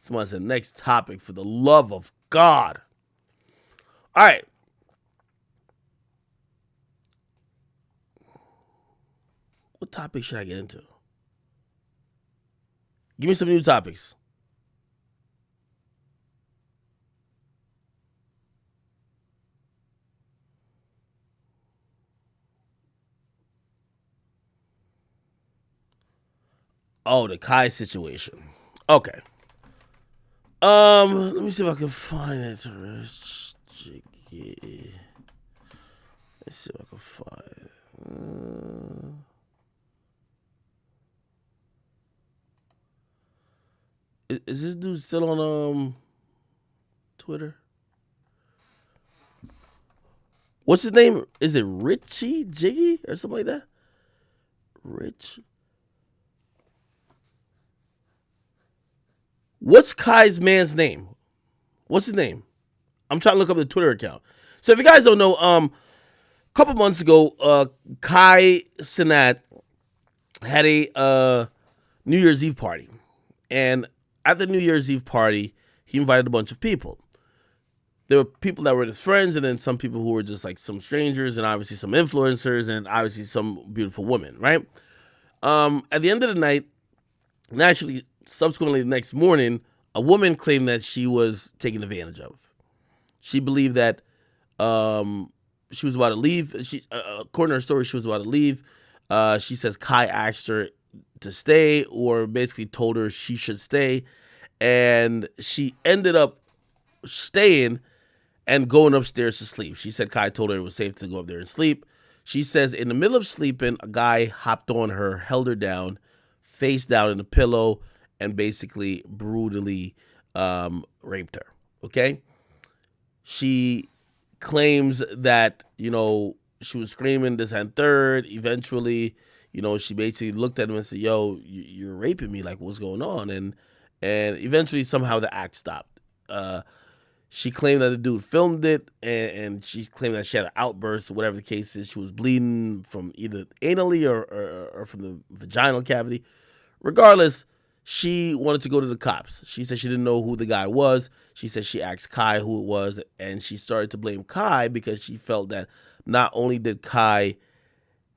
Someone said, next topic, for the love of God. All right. What topic should I get into? Give me some new topics. Oh, the Kai situation. Okay. Let me see if I can find it. Let's see if I can find it. Is this dude still on Twitter? What's his name? Is it Richie Jiggy or something like that? Rich. What's Kai's man's name? What's his name? I'm trying to look up the Twitter account. So if you guys don't know, a couple months ago, Kai Cenat had a New Year's Eve party. And at the New Year's Eve party, he invited a bunch of people. There were people that were his friends, and then some people who were just like some strangers, and obviously some influencers, and obviously some beautiful women, right? At the end of the night, naturally, subsequently the next morning, a woman claimed that she was taken advantage of. She believed that she was about to leave. According to her story, she was about to leave. She says Kai asked her to stay, or basically told her she should stay, and she ended up staying and going upstairs to sleep. She said Kai told her it was safe to go up there and sleep. She says in the middle of sleeping, a guy hopped on her, held her down, face down in the pillow, and basically brutally raped her. Okay? She claims that, she was screaming this and third. Eventually, she basically looked at him and said, yo, you're raping me. Like, what's going on? And eventually, somehow the act stopped. She claimed that the dude filmed it, and she claimed that she had an outburst, or whatever the case is. She was bleeding from either anally or from the vaginal cavity. Regardless, she wanted to go to the cops. She said she didn't know who the guy was. She said she asked Kai who it was, and she started to blame Kai because she felt that not only did Kai,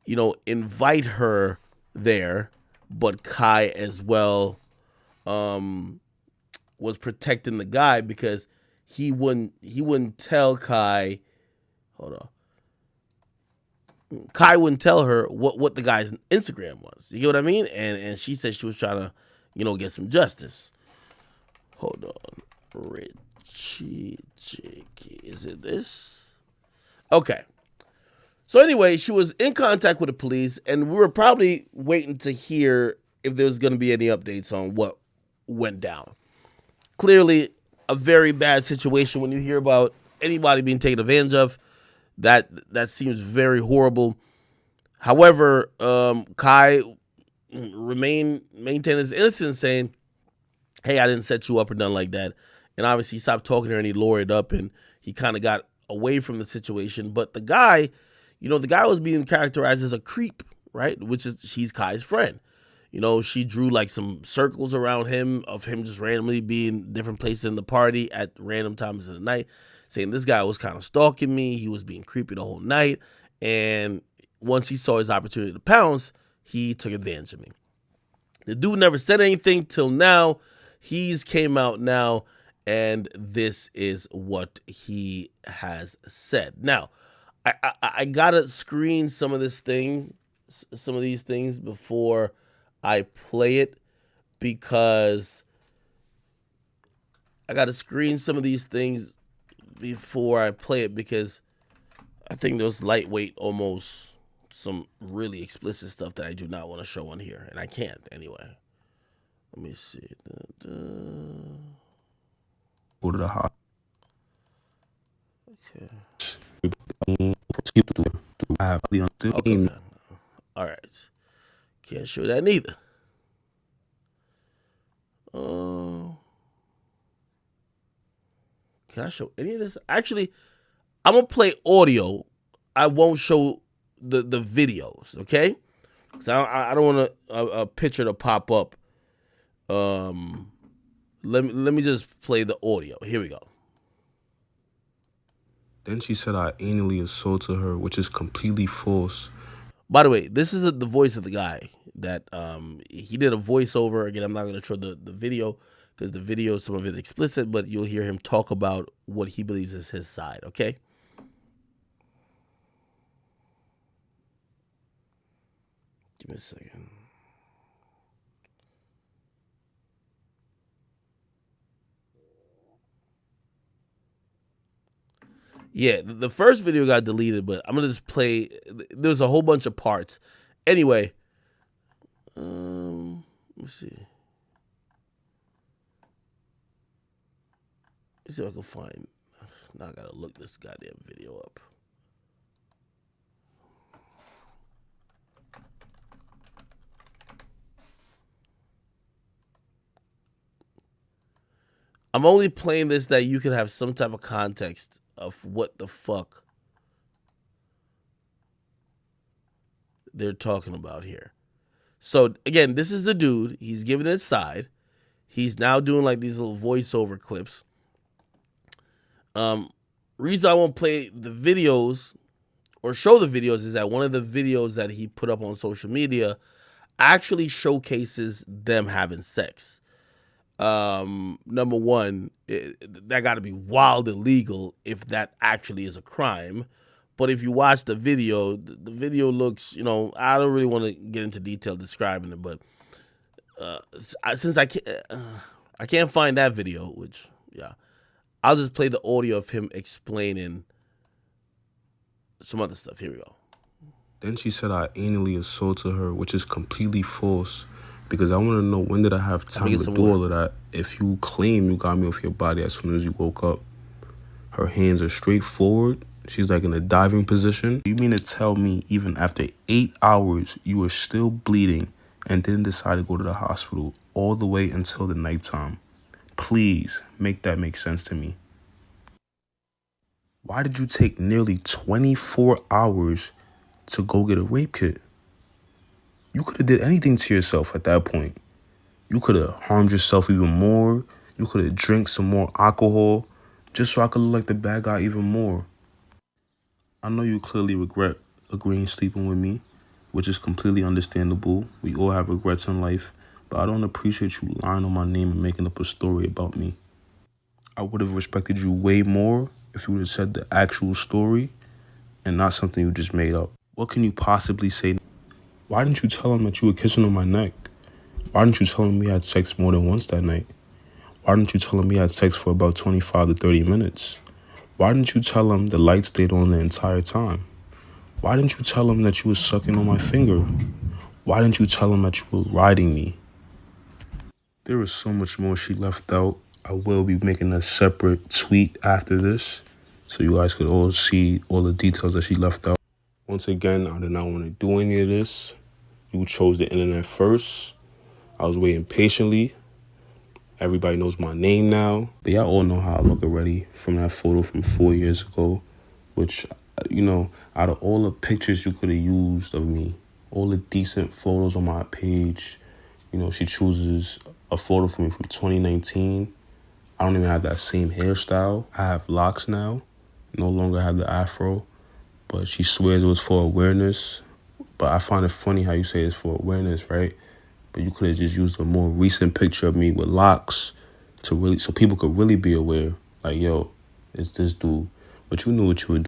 invite her there, but Kai as well was protecting the guy because he wouldn't tell Kai. Hold on. Kai wouldn't tell her what the guy's Instagram was. You get what I mean? And she said she was trying to, get some justice. Hold on. Richie Jiggy. Is it this? Okay. So anyway, she was in contact with the police, and we were probably waiting to hear if there was going to be any updates on what went down. Clearly, a very bad situation when you hear about anybody being taken advantage of. That seems very horrible. However, Kai maintained his innocence, saying, hey, I didn't set you up or nothing like that. And obviously he stopped talking to her and he lowered up and he kind of got away from the situation. But the guy, the guy was being characterized as a creep, right? Which is, she's Kai's friend. She drew like some circles around him of him just randomly being different places in the party at random times of the night, saying this guy was kind of stalking me. He was being creepy the whole night. And once he saw his opportunity to pounce, he took advantage of me. The dude never said anything till now. He's came out now, and this is what he has said. Now, I gotta screen some of these things before I play it, because I gotta screen some of these things before I play it, because I think there's lightweight, almost some really explicit stuff that I do not want to show on here, and I can't anyway. Let me see. Go to the hot. Okay. Okay. All right. Can't show that neither. Can I show any of this? Actually, I'm gonna play audio. I won't show the videos, okay? Because I don't want a picture to pop up. Let me just play the audio. Here we go. Then she said I anally assaulted her, which is completely false. By the way, this is the voice of the guy that he did a voiceover. Again, I'm not going to show the video because the video, some of it explicit, but you'll hear him talk about what he believes is his side. Okay. Give me a second. Yeah, the first video got deleted, but I'm gonna just play. There's a whole bunch of parts. Anyway, let's see. Let's see if I can find. Now I gotta look this goddamn video up. I'm only playing this that you can have some type of context of what the fuck they're talking about here. So again, this is the dude. He's giving his side. He's now doing like these little voiceover clips. Reason I won't play the videos or show the videos is that one of the videos that he put up on social media actually showcases them having sex. Number one, that got to be wild illegal if that actually is a crime. But if you watch the video looks, I don't really want to get into detail describing it, but since I can't find that video, which yeah, I'll just play the audio of him explaining some other stuff. Here we go. Then she said I anally assaulted her, which is completely false. Because I want to know, when did I have time to do all of that? If you claim you got me off your body as soon as you woke up. Her hands are straight forward. She's like in a diving position. You mean to tell me even after 8 hours, you were still bleeding and didn't decide to go to the hospital all the way until the nighttime? Please make that make sense to me. Why did you take nearly 24 hours to go get a rape kit? You could have did anything to yourself at that point. You could have harmed yourself even more. You could have drank some more alcohol just so I could look like the bad guy even more. I know you clearly regret agreeing sleeping with me, which is completely understandable. We all have regrets in life, but I don't appreciate you lying on my name and making up a story about me. I would have respected you way more if you would have said the actual story and not something you just made up. What can you possibly say? Why didn't you tell him that you were kissing on my neck? Why didn't you tell him we had sex more than once that night? Why didn't you tell him we had sex for about 25 to 30 minutes? Why didn't you tell him the light stayed on the entire time? Why didn't you tell him that you were sucking on my finger? Why didn't you tell him that you were riding me? There is so much more she left out. I will be making a separate tweet after this, so you guys could all see all the details that she left out. Once again, I did not want to do any of this. You chose the internet first. I was waiting patiently. Everybody knows my name now. But y'all all know how I look already from that photo from 4 years ago, which, out of all the pictures you could have used of me, all the decent photos on my page, she chooses a photo from me from 2019. I don't even have that same hairstyle. I have locks now. No longer have the afro. But she swears it was for awareness. But I find it funny how you say it's for awareness, right? But you could have just used a more recent picture of me with locks so people could really be aware. Like, yo, it's this dude. But you knew what you were doing.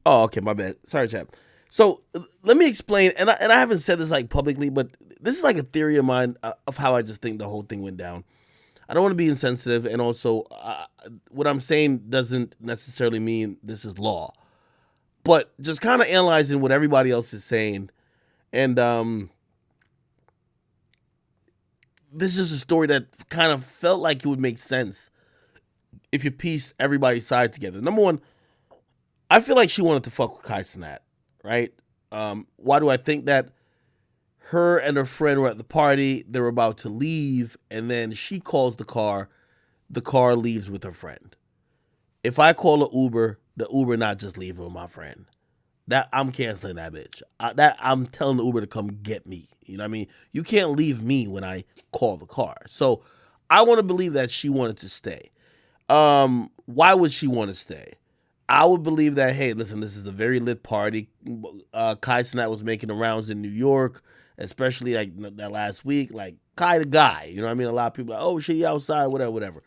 Oh, okay, my bad. Sorry, chap. So let me explain, and I haven't said this like publicly, but this is like a theory of mine of how I just think the whole thing went down. I don't want to be insensitive, and also what I'm saying doesn't necessarily mean this is law, but just kind of analyzing what everybody else is saying, and this is a story that kind of felt like it would make sense if you piece everybody's side together. Number one, I feel like she wanted to fuck with Kai Cenat, right? Why do I think that? Her and her friend were at the party. They were about to leave, and then she calls the car. The car leaves with her friend. If I call an Uber, the Uber not just leaving with my friend. That I'm canceling that bitch. That I'm telling the Uber to come get me. You know what I mean? You can't leave me when I call the car. So I want to believe that she wanted to stay. Why would she want to stay? I would believe that, hey, listen, this is a very lit party. Kai Cenat was making the rounds in New York, especially like that last week. Like, Kai the guy, you know what I mean? A lot of people are like, oh, shit, outside, whatever, whatever.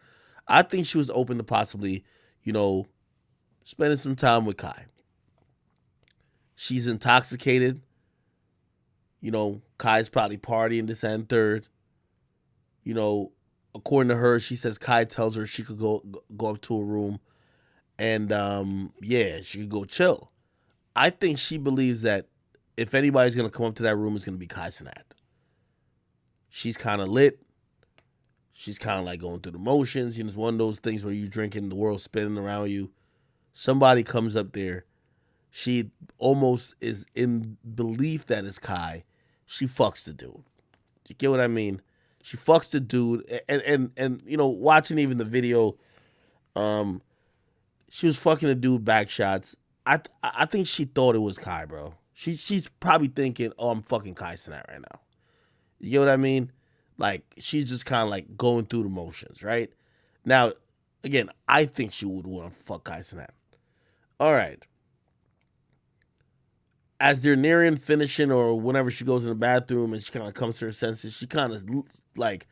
I think she was open to possibly, you know, spending some time with Kai. She's intoxicated. You know, Kai's probably partying this and third. You know, according to her, she says Kai tells her she could go up to a room and yeah, she could go chill. I think she believes that if anybody's gonna come up to that room, it's gonna be Kai Cenat. She's kind of lit. She's kind of like going through the motions. You know, it's one of those things where you drinking, the world spinning around you. Somebody comes up there. She almost is in belief that it's Kai. She fucks the dude. You get what I mean? She fucks the dude, and you know, watching even the video, um, she was fucking the dude back shots. I think she thought it was Kai, bro. She's probably thinking, oh, I'm fucking Kai Cenat right now. You get what I mean? Like, she's just kind of like going through the motions, right? Now, again, I think she would want to fuck Kai Cenat. All right. As they're nearing finishing, or whenever she goes in the bathroom and she kind of comes to her senses, she kind of like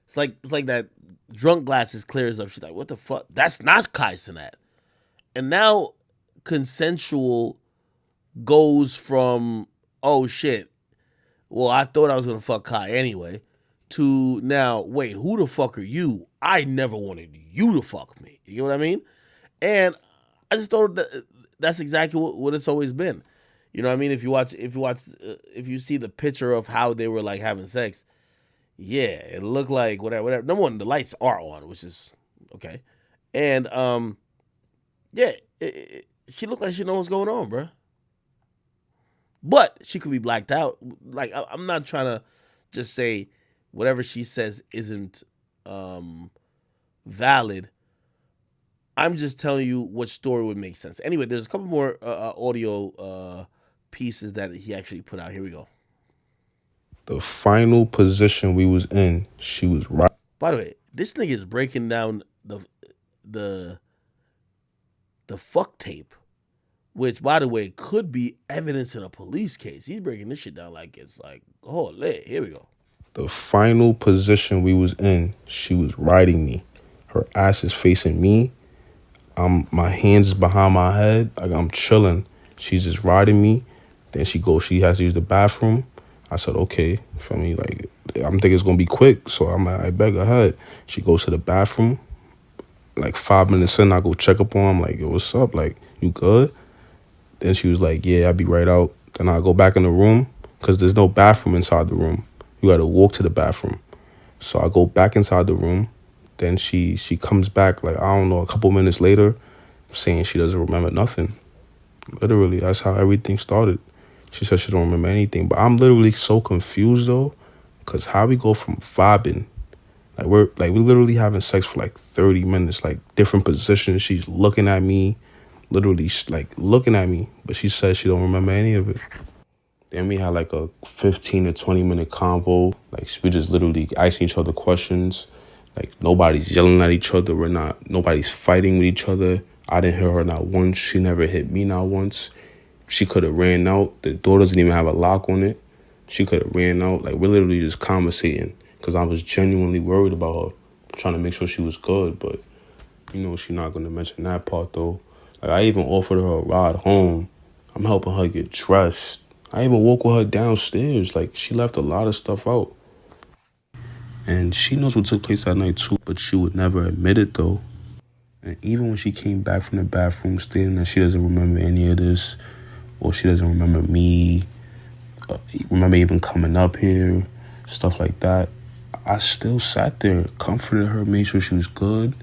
it's like that drunk glasses clears up. She's like, "What the fuck? That's not Kai Cenat." And now consensual goes from, "Oh shit, well I thought I was gonna fuck Kai anyway," to now, "Wait, who the fuck are you? I never wanted you to fuck me." You know what I mean? And I just thought that that's exactly what it's always been. You know what I mean? If you see the picture of how they were like having sex, yeah, it looked like whatever, whatever. Number one, the lights are on, which is okay, and yeah, she looked like she knows what's going on, bro. But she could be blacked out. Like, I'm not trying to just say whatever she says isn't valid. I'm just telling you what story would make sense. Anyway, there's a couple more audio pieces that he actually put out. Here we go. The final position we was in, she was right. By the way, this nigga is breaking down the the fuck tape, which, by the way, could be evidence in a police case. He's breaking this shit down like it's like, holy, here we go. The final position we was in, she was riding me. Her ass is facing me. My hands is behind my head. Like, I'm chilling. She's just riding me. Then she has to use the bathroom. I said, okay, feel me? Like, I'm thinking it's gonna be quick, so I'm like, I beg her head. She goes to the bathroom. Like 5 minutes in, I go check up on her. I'm like, yo, what's up? Like, you good? Then she was like, yeah, I'll be right out. Then I go back in the room, because there's no bathroom inside the room. You gotta walk to the bathroom. So I go back inside the room. Then she comes back, like, I don't know, a couple minutes later, saying she doesn't remember nothing. Literally, that's how everything started. She said she don't remember anything. But I'm literally so confused, though, because how we go from vibing, we literally having sex for like 30 minutes, like different positions. She's looking at me, literally like looking at me, but she says she don't remember any of it. Then we had like a 15 to 20 minute convo. Like, we just literally asking each other questions. Like, nobody's yelling at each other. Nobody's fighting with each other. I didn't hear her not once. She never hit me not once. She could have ran out. The door doesn't even have a lock on it. She could have ran out. Like, we're literally just conversating, because I was genuinely worried about her, trying to make sure she was good. But, you know, she's not going to mention that part, though. Like, I even offered her a ride home. I'm helping her get dressed. I even woke with her downstairs. Like, she left a lot of stuff out. And she knows what took place that night too, but she would never admit it though. And even when she came back from the bathroom stating that she doesn't remember any of this, or she doesn't remember me, remember even coming up here, stuff like that, I still sat there, comforted her, made sure she was good.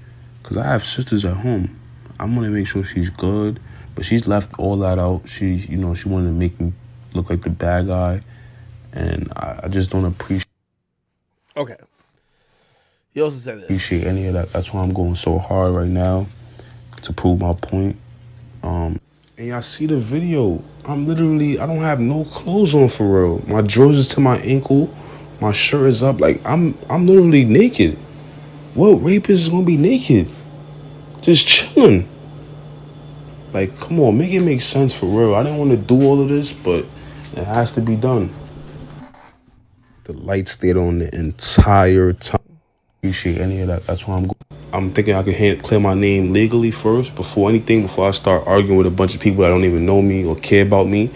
Because I have sisters at home. I'm going to make sure she's good. But she's left all that out. She wanted to make me look like the bad guy. And I just don't Okay. He also said this. appreciate any of that. That's why I'm going so hard right now to prove my point. And y'all see the video. I don't have no clothes on for real. My drawers is to my ankle. My shirt is up. Like, I'm literally naked. What rapist is gonna be naked? Just chilling. Like, come on, make it make sense for real. I didn't want to do all of this, but it has to be done. The light stayed on the entire time. Appreciate any of that. That's why I'm thinking I can clear my name legally first before anything. Before I start arguing with a bunch of people that don't even know me or care about me,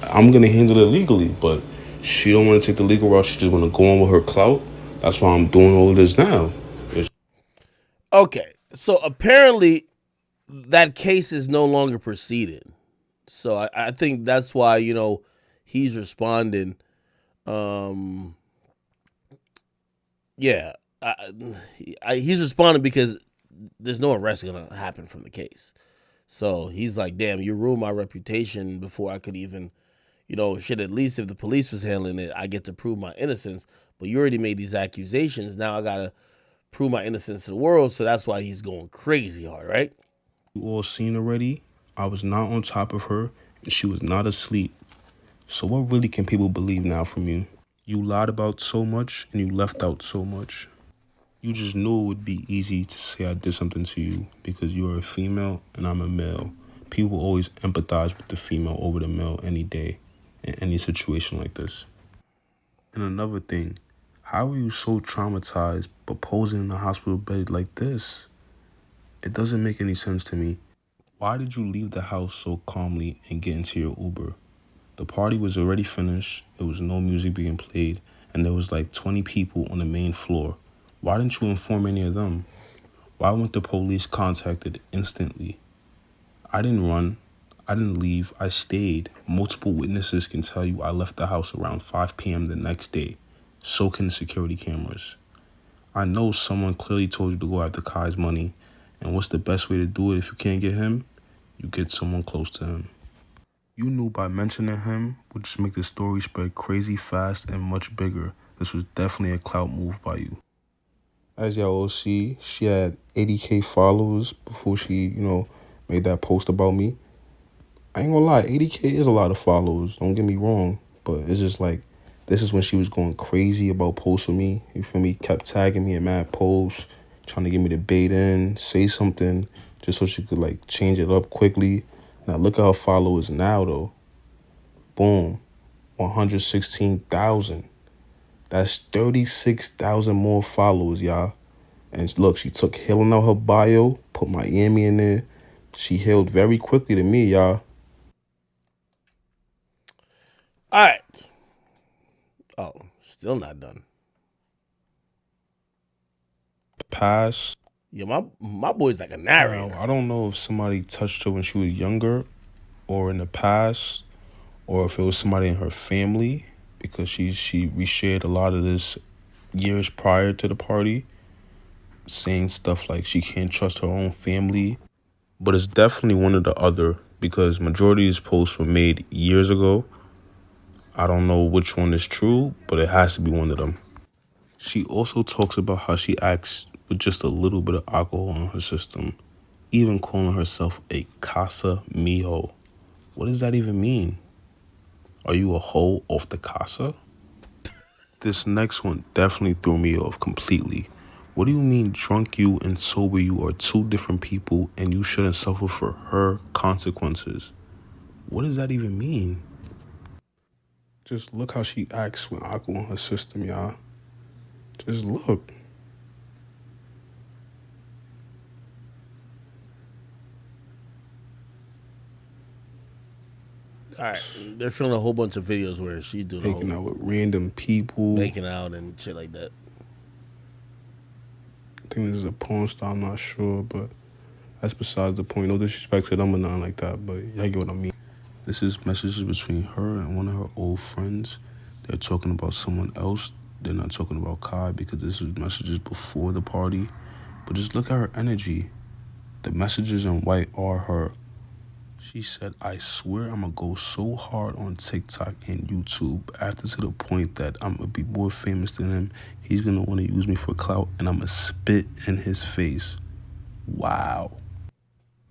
I'm gonna handle it legally. But she don't want to take the legal route. She just want to go on with her clout. That's why I'm doing all of this now. Okay. So apparently that case is no longer proceeding. So I think that's why, he's responding. Um, yeah. He's responding because there's no arrest going to happen from the case. So he's like, damn, you ruined my reputation before I could even, shit, at least if the police was handling it, I get to prove my innocence. But you already made these accusations. Now I got to prove my innocence to the world. So that's why he's going crazy hard, right? You all seen already. I was not on top of her, and she was not asleep. So what really can people believe now from you? You lied about so much, and you left out so much. You just knew it would be easy to say I did something to you because you are a female and I'm a male. People always empathize with the female over the male any day in any situation like this. And another thing, how are you so traumatized but posing in a hospital bed like this? It doesn't make any sense to me. Why did you leave the house so calmly and get into your Uber? The party was already finished, there was no music being played, and there was like 20 people on the main floor. Why didn't you inform any of them? Why weren't the police contacted instantly? I didn't run. I didn't leave. I stayed. Multiple witnesses can tell you I left the house around 5 p.m. the next day. So can the security cameras. I know someone clearly told you to go after Kai's money. And what's the best way to do it if you can't get him? You get someone close to him. You knew by mentioning him would just make the story spread crazy fast and much bigger. This was definitely a clout move by you. As y'all will see, she had 80K followers before she, made that post about me. I ain't gonna lie, 80K is a lot of followers, don't get me wrong. But it's just like, this is when she was going crazy about posts with me. You feel me? Kept tagging me in mad posts, trying to get me to bait in, say something, just so she could like change it up quickly. Now look at her followers now though. Boom. 116,000. That's 36,000 more followers, y'all. And look, she took healing out her bio, put Miami in there. She healed very quickly to me, y'all. All right. Oh, still not done. Past. Yeah, my boy's like a Now, narrator. I don't know if somebody touched her when she was younger or in the past or if it was somebody in her family because she reshared a lot of this years prior to the party, saying stuff like she can't trust her own family. But it's definitely one or the other because majority of these posts were made years ago. I don't know which one is true, but it has to be one of them. She also talks about how she acts with just a little bit of alcohol in her system, even calling herself a casa mijo. What does that even mean? Are you a hoe off the casa? This next one definitely threw me off completely. What do you mean drunk you and sober you are two different people and you shouldn't suffer for her consequences? What does that even mean? Just look how she acts with alcohol in her system, y'all. Just look. All right, they're filming a whole bunch of videos where she's doing a Making whole out with random people. making out and shit like that. I think this is a porn star, I'm not sure, but that's besides the point. No disrespect to them or nothing like that, but y'all get what I mean. This is messages between her and one of her old friends. They're talking about someone else. They're not talking about Kai because this is messages before the party. But just look at her energy. The messages in white are her. She said, I swear I'm going to go so hard on TikTok and YouTube after to the point that I'm going to be more famous than him. He's going to want to use me for clout and I'm going to spit in his face. Wow.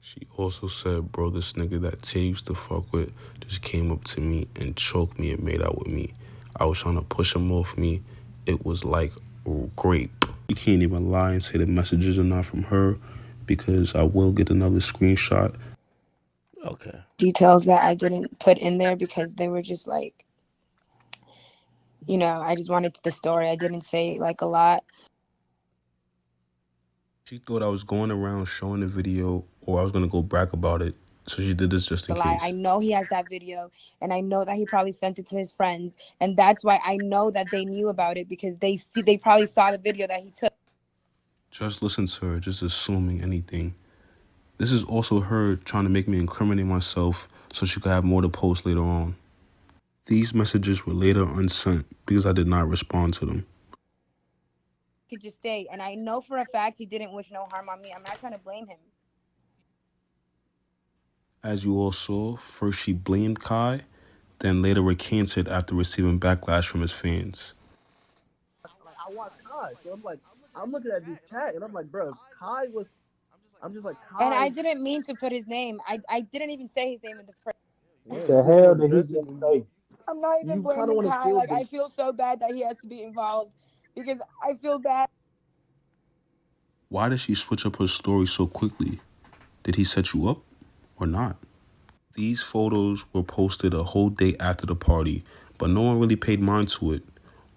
She also said, bro, this nigga that Tay used to fuck with just came up to me and choked me and made out with me. I was trying to push him off me. It was like grape. You can't even lie and say the messages are not from her because I will get another screenshot. Okay. Details that I didn't put in there because they were just like, I just wanted the story. I didn't say like a lot. She thought I was going around showing the video or I was going to go brag about it. So she did this just in case. I know he has that video and I know that he probably sent it to his friends. And that's why I know that they knew about it because they probably saw the video that he took. Just listen to her, just assuming anything. This is also her trying to make me incriminate myself so she could have more to post later on. These messages were later unsent because I did not respond to them. Could just stay. And I know for a fact he didn't wish no harm on me. I'm not trying to blame him. As you all saw, first she blamed Kai, then later recanted after receiving backlash from his fans. Like I watched Kai, so I'm looking at this chat, and I'm like, bro, Kai was. I'm just like Kai. And I didn't mean to put his name. I didn't even say his name in the first. What the hell did he just say? I'm not even You kind of blaming want to Kai. feel Like, the. I feel so bad that he has to be involved because I feel bad. Why did she switch up her story so quickly? Did he set you up or not? These photos were posted a whole day after the party, but no one really paid mind to it.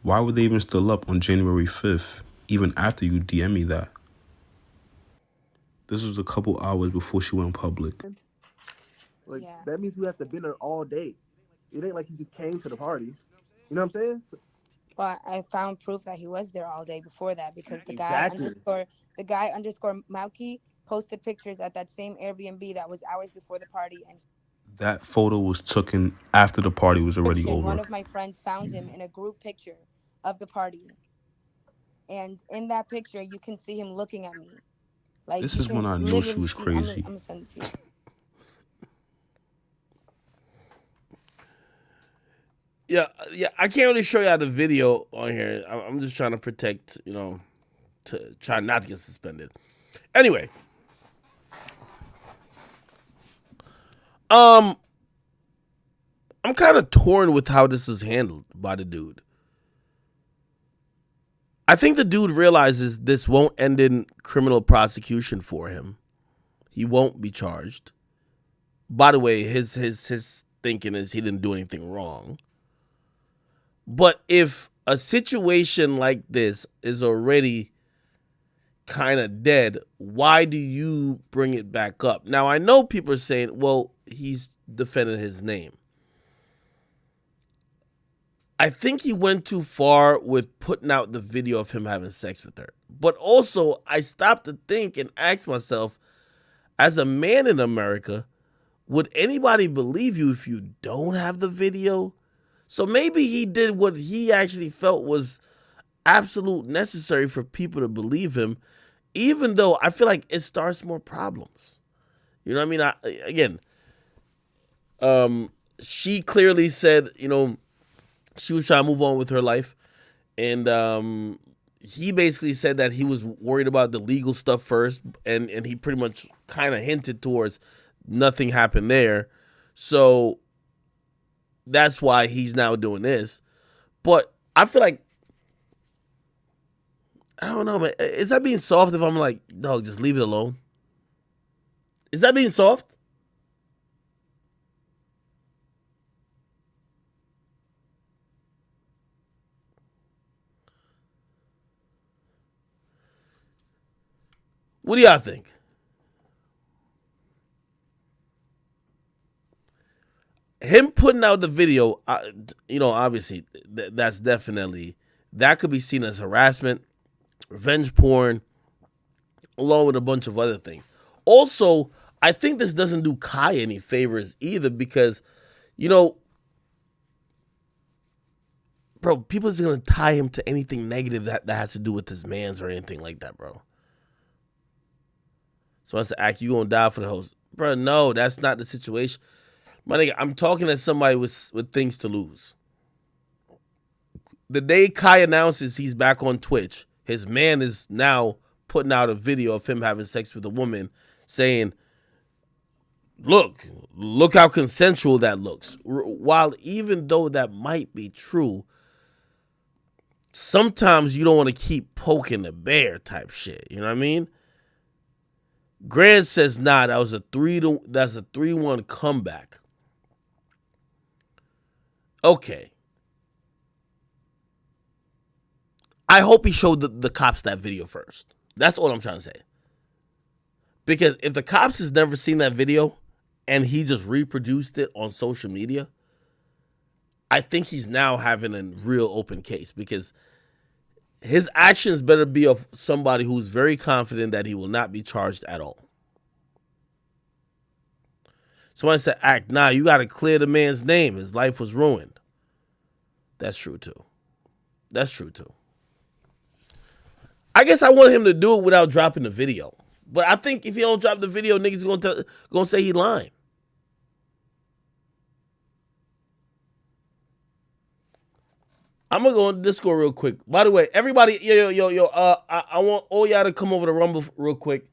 Why were they even still up on January 5th, even after you DM me that? This was a couple hours before she went public. Like, Yeah. that means we have to been there all day. It ain't like he just came to the party. You know what I'm saying? But I found proof that he was there all day before that because Exactly. the guy underscore Mauki posted pictures at that same Airbnb that was hours before the party. And That photo was taken after the party was already over. one of my friends found him in a group picture of the party. And in that picture, you can see him looking at me. Like, This you is can when I knew she literally was see. crazy. I'm gonna send it to you. Yeah, I can't really show y'all the video on here. I'm just trying to protect, to try not to get suspended. Anyway, I'm kind of torn with how this was handled by the dude. I think the dude realizes this won't end in criminal prosecution for him. He won't be charged. By the way, his thinking is he didn't do anything wrong. But if a situation like this is already kind of dead, why do you bring it back up? Now, I know people are saying, well, he's defending his name. I think he went too far with putting out the video of him having sex with her. But also, I stopped to think and ask myself, as a man in America, would anybody believe you if you don't have the video? So maybe he did what he actually felt was absolute necessary for people to believe him, even though I feel like it starts more problems. You know what I mean? She clearly said, she was trying to move on with her life. And he basically said that he was worried about the legal stuff first. And he pretty much kind of hinted towards nothing happened there. So that's why he's now doing this. But I feel like, I don't know, man. Is that being soft if I'm like, dog, just leave it alone? Is that being soft? What do y'all think? him putting out the video, obviously that's definitely that could be seen as harassment, revenge porn, along with a bunch of other things. Also, I think this doesn't do Kai any favors either because, you know, bro, people is gonna tie him to anything negative that has to do with his mans or anything like that, bro. So I said, "Act, you gonna die for the host, bro?" No, that's not the situation, my nigga. I'm talking to somebody with things to lose. The day Kai announces he's back on Twitch, his man is now putting out a video of him having sex with a woman, saying, look how consensual that looks. While even though that might be true, sometimes you don't want to keep poking the bear type shit. You know what I mean? Grant says, nah, that's a 3-1 comeback. Okay. I hope he showed the cops that video first. That's all I'm trying to say. Because if the cops has never seen that video and he just reproduced it on social media, I think he's now having a real open case because his actions better be of somebody who's very confident that he will not be charged at all. Somebody said, Act, nah, you got to clear the man's name. His life was ruined. That's true too. I guess I want him to do it without dropping the video. But I think if he don't drop the video, niggas gonna say he lying. I'm gonna go on Discord real quick. By the way, everybody, I want all y'all to come over to Rumble real quick.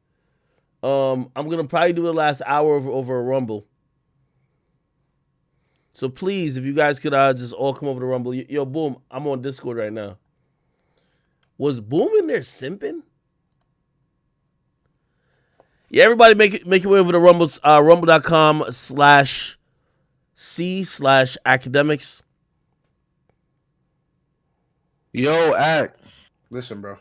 I'm gonna probably do the last hour over a Rumble. So please, if you guys could just all come over to Rumble. Yo, Boom, I'm on Discord right now. Was Boom in there simping? Yeah, everybody make your way over to rumble.com/c/academics. Yo, Act. Listen, bro.